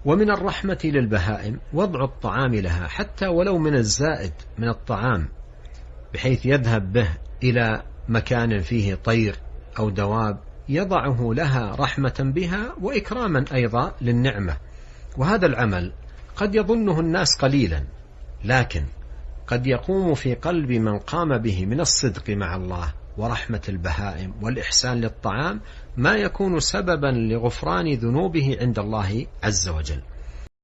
ومن الرحمة للبهائم وضع الطعام لها حتى ولو من الزائد من الطعام، بحيث يذهب به إلى مكان فيه طير أو دواب، يضعه لها رحمة بها وإكراما أيضا للنعمة. وهذا العمل قد يظنه الناس قليلا، لكن قد يقوم في قلب من قام به من الصدق مع الله ورحمة البهائم والإحسان للطعام ما يكون سببا لغفران ذنوبه عند الله عز وجل.